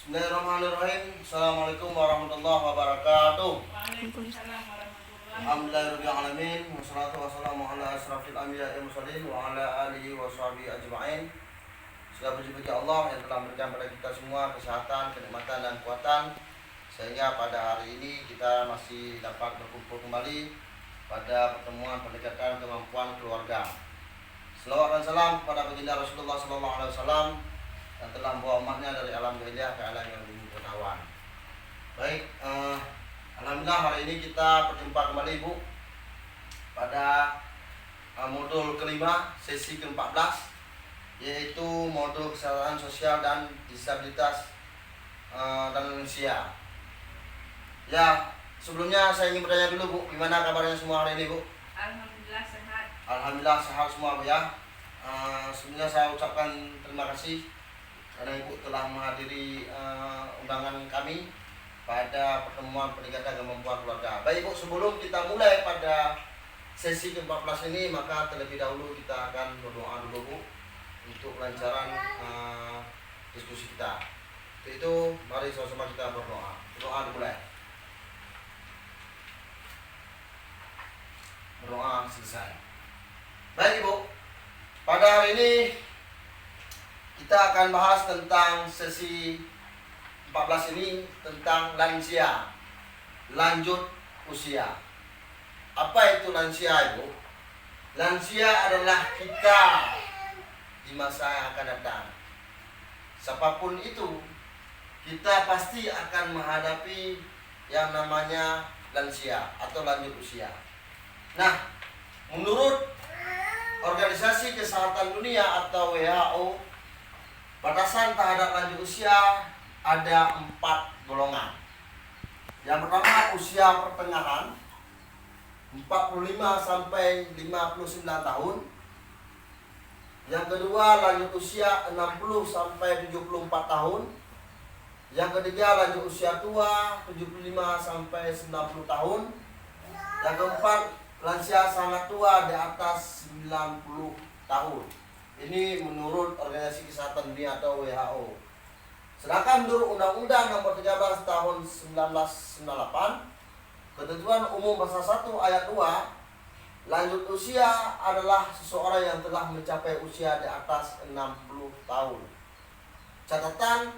Bismillahirrahmanirrahim. Assalamualaikum warahmatullahi wabarakatuh. Waalaikumsalam warahmatullahi Alhamdulillahirabbil alamin. Wassalatu wassalamu ala asrafil anbiya'i wal mursalin wa ala alihi wa sahbihi ajma'in. Segala puji bagi Allah yang telah memberikan pada kita semua kesehatan, kenikmatan dan kekuatan sehingga pada hari ini kita masih dapat berkumpul kembali pada pertemuan pendekatan kemampuan keluarga. Selawat dan salam kepada baginda Rasulullah SAW yang telah membawa umatnya dari alam jahiliyah ke alam yang lebih pengetahuan. Baik, alhamdulillah hari ini kita berjumpa kembali Ibu pada modul kelima, sesi ke-14, yaitu modul kesehatan sosial dan disabilitas dan lansia. Ya, sebelumnya saya ingin bertanya dulu Bu, gimana kabarnya semua hari ini Bu? Alhamdulillah sehat. Alhamdulillah sehat semua Bu ya. Sebelumnya saya ucapkan terima kasih karena Ibu telah menghadiri undangan kami pada pertemuan peningkatan kemampuan keluarga. Baik Ibu, sebelum kita mulai pada sesi ke-14 ini, maka terlebih dahulu kita akan berdoa dulu Bu untuk kelancaran diskusi kita. Untuk itu mari sama-sama kita berdoa. Doa dimulai. Berdoa selesai. Baik Ibu, pada hari ini kita akan bahas tentang sesi 14 ini tentang lansia, lanjut usia. Apa itu lansia Ibu? Lansia adalah kita di masa yang akan datang. Siapapun itu, kita pasti akan menghadapi yang namanya lansia atau lanjut usia. Nah, menurut Organisasi Kesehatan Dunia atau WHO, batasan terhadap lanjut usia ada 4 golongan. Yang pertama usia pertengahan 45 sampai 59 tahun. Yang kedua lanjut usia 60 sampai 74 tahun. Yang ketiga lanjut usia tua 75 sampai 90 tahun. Yang keempat lansia sangat tua di atas 90 tahun. Ini menurut Organisasi Kesehatan Dunia atau WHO. Sedangkan menurut Undang-Undang Nomor 13 Tahun 1998, Ketentuan Umum Pasal 1 Ayat 2, lanjut usia adalah seseorang yang telah mencapai usia di atas 60 tahun. Catatan,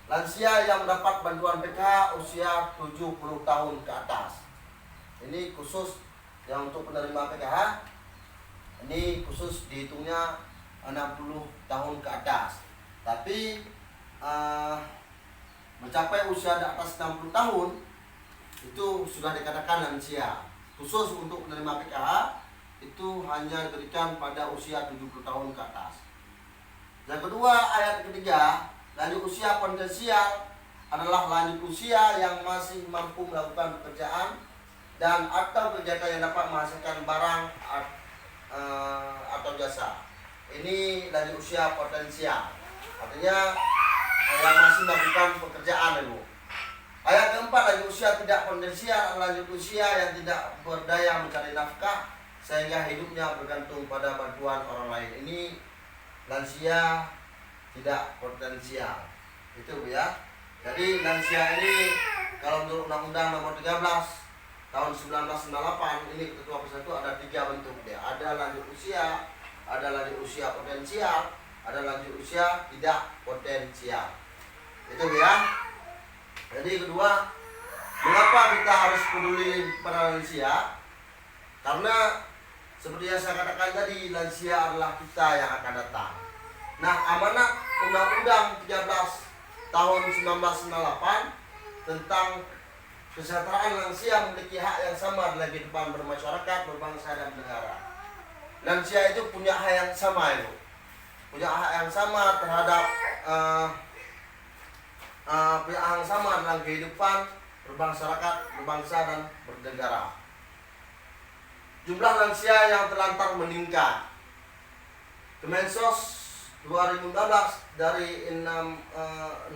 lansia yang mendapat bantuan PKH usia 70 tahun ke atas. Ini khusus yang untuk penerima PKH, ini khusus dihitungnya 60 tahun ke atas. Tapi mencapai usia di atas 60 tahun itu sudah dikatakan lansia. Khusus untuk penerima PKH itu hanya diberikan pada usia 70 tahun ke atas. Yang kedua, ayat ketiga, lanjut usia potensial adalah lanjut usia yang masih mampu melakukan pekerjaan dan atau kegiatan yang dapat menghasilkan barang atau jasa. Ini lanjut usia potensial, artinya yang masih melakukan pekerjaan Ibu. Ayat keempat, lanjut usia tidak potensial, lanjut usia yang tidak berdaya mencari nafkah sehingga hidupnya bergantung pada bantuan orang lain. Ini lansia tidak potensial. Itu Bu ya. Jadi lansia ini kalau menurut Undang-Undang Nomor 13 Tahun 1998 ini ketentuan pasal itu ada 3 bentuk dia. Ada lanjut usia, ada lanjut usia potensial, ada lanjut usia tidak potensial. Itu ya. Jadi kedua, mengapa kita harus peduli pada lansia? Karena seperti yang saya katakan tadi, lansia adalah kita yang akan datang. Nah, amanat Undang-Undang 13 Tahun 1998 tentang kesejahteraan lansia memiliki hak yang sama dalam kehidupan bermasyarakat, berbangsa dan bernegara. Lansia itu punya hak yang sama Ibu. Punya hak yang sama terhadap punya hak yang sama dalam kehidupan bermasyarakat, berbangsa dan bernegara. Jumlah lansia yang terlantar meningkat. Kemensos 2015 dari 16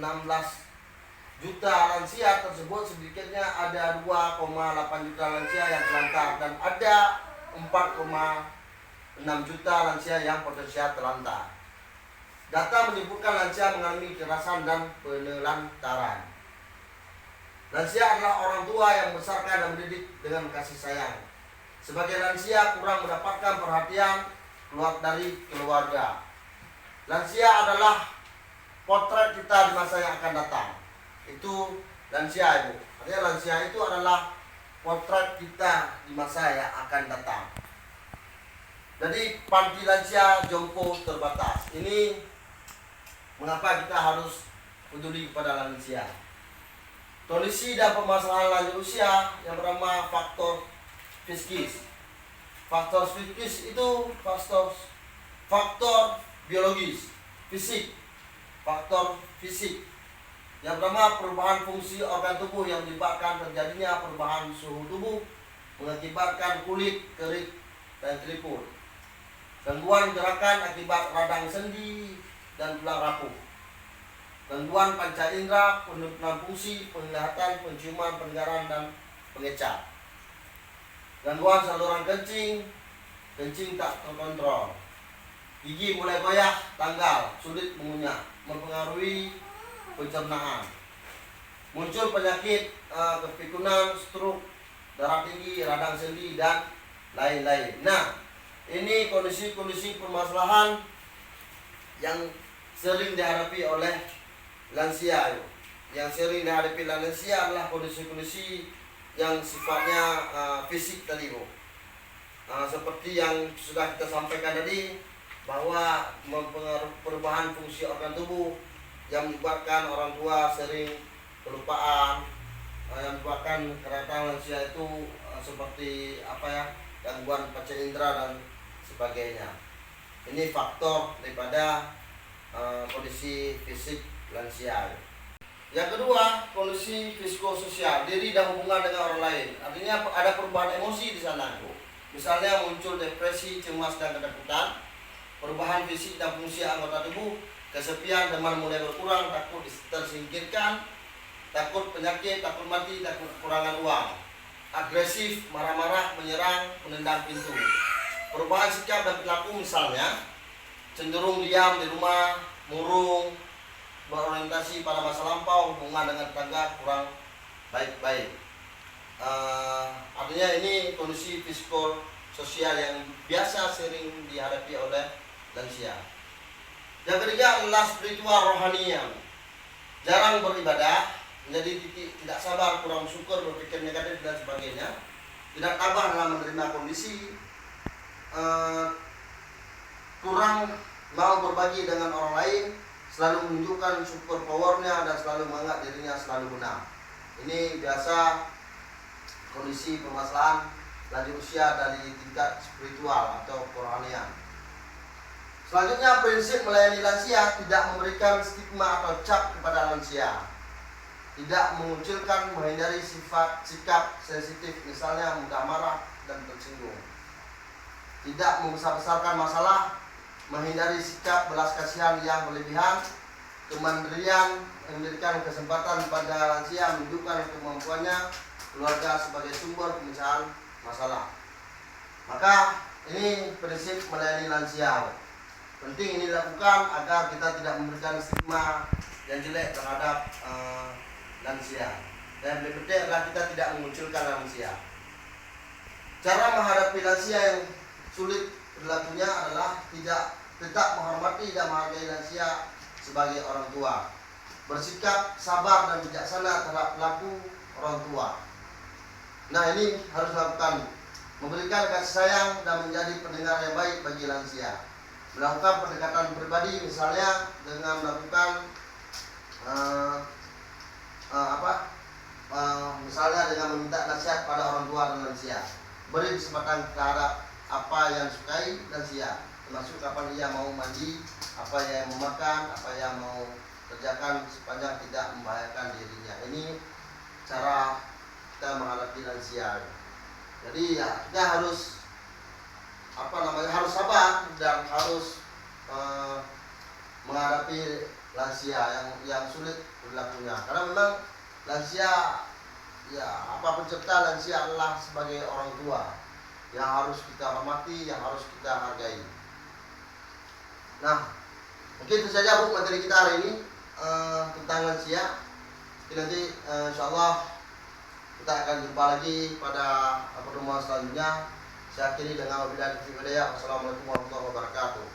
juta lansia tersebut sedikitnya ada 2,8 juta lansia yang terlantar dan ada 4,6 juta lansia yang potensial terlantar. Data menyebutkan lansia mengalami kekerasan dan penelantaran. Lansia adalah orang tua yang membesarkan dan mendidik dengan kasih sayang. Sebagai lansia kurang mendapatkan perhatian keluar dari keluarga. Lansia adalah potret kita di masa yang akan datang. Itu lansia, Ibu. Artinya lansia itu adalah potret kita di masa yang akan datang. Jadi panti lansia jompo terbatas. Ini mengapa kita harus peduli kepada lansia. Kondisi dan permasalahan lanjut usia yang bernama faktor fisikis. Faktor fisikis itu faktor biologis, fisik, faktor fisik yang bernama perubahan fungsi organ tubuh yang menyebabkan terjadinya perubahan suhu tubuh, mengakibatkan kulit kering dan keriput. Gangguan gerakan akibat radang sendi dan tulang rapuh. Gangguan panca indera, penurunan fungsi, penglihatan, penciuman, pendengaran, dan pengecap. Gangguan saluran kencing tak terkontrol. Gigi mulai goyah, tanggal, sulit mengunyah, mempengaruhi pencernaan. Muncul penyakit kepikunan, stroke, darah tinggi, radang sendi, dan lain-lain. Nah, ini kondisi-kondisi permasalahan yang sering dihadapi oleh lansia. Yang sering dihadapi oleh lansia adalah kondisi-kondisi yang sifatnya fisik tadi, Bu. Seperti yang sudah kita sampaikan tadi, bahwa mempengaruhi perubahan fungsi organ tubuh yang menyebabkan orang tua sering kelupaan, yang menyebabkan keretaan lansia itu seperti gangguan panca indera dan sebagainya. Ini faktor daripada kondisi fisik lansia. Yang kedua, kondisi psikososial, diri dan hubungan dengan orang lain. Artinya ada perubahan emosi di sana, Bu. Misalnya muncul depresi, cemas, dan ketakutan. Perubahan fisik dan fungsi anggota tubuh, kesepian, teman mulai berkurang, takut tersingkirkan, takut penyakit, takut mati, takut kekurangan uang. Agresif, marah-marah, menyerang, menendang pintu. Perubahan sikap dan perilaku misalnya cenderung diam di rumah, murung, berorientasi pada masa lampau, hubungan dengan tetangga kurang baik-baik. Artinya ini kondisi psikososial yang biasa sering dihadapi oleh lansia. Yang ketiga adalah spiritual rohanian. Jarang beribadah, menjadi tidak sabar, kurang syukur, berpikir negatif dan sebagainya. Tidak tabah dalam menerima kondisi, kurang mau berbagi dengan orang lain, selalu menunjukkan super powernya dan selalu menganggap dirinya selalu benar. Ini biasa kondisi permasalahan lanjut usia dari tingkat spiritual atau kerohanian. Selanjutnya, prinsip melayani lansia tidak memberikan stigma atau cap kepada lansia. Tidak mengucilkan, menghindari sikap sensitif, misalnya mudah marah dan tersinggung. Tidak membesar-besarkan masalah, menghindari sikap belas kasihan yang berlebihan, kemandirian, memberikan kesempatan pada lansia menunjukkan kemampuannya, keluarga sebagai sumber pemecahan masalah. Maka ini prinsip melayani lansia. Penting ini dilakukan agar kita tidak memberikan stigma yang jelek terhadap lansia. Dan lebih penting adalah kita tidak mengunculkan lansia. Cara menghadapi lansia yang sulit perilakunya adalah tetap menghormati dan menghargai lansia sebagai orang tua. Bersikap sabar dan bijaksana terhadap perilaku orang tua. Nah, ini harus dilakukan. Memberikan kasih sayang dan menjadi pendengar yang baik bagi lansia. Melakukan pendekatan pribadi, misalnya dengan melakukan misalnya dengan meminta nasihat pada orang tua dan lansia. Beri kesempatan terhadap apa yang disukai lansia, termasuk kapan ia mau mandi, apa yang mau makan, apa yang mau kerjakan sepanjang tidak membahayakan dirinya. Ini cara kita menghadapi lansia. Jadi ya kita harus harus sabar dan harus menghadapi lansia yang sulit perilakunya. Karena memang lansia, pencipta lansia adalah sebagai orang tua yang harus kita hormati, yang harus kita hargai. Nah, Mungkin itu saja Bu materi kita hari ini tentang lansia. Nanti insya Allah kita akan jumpa lagi pada pertemuan selanjutnya. Saya akhiri dengan wabillahi taufiq wal hidayah. Wassalamualaikum warahmatullahi wabarakatuh.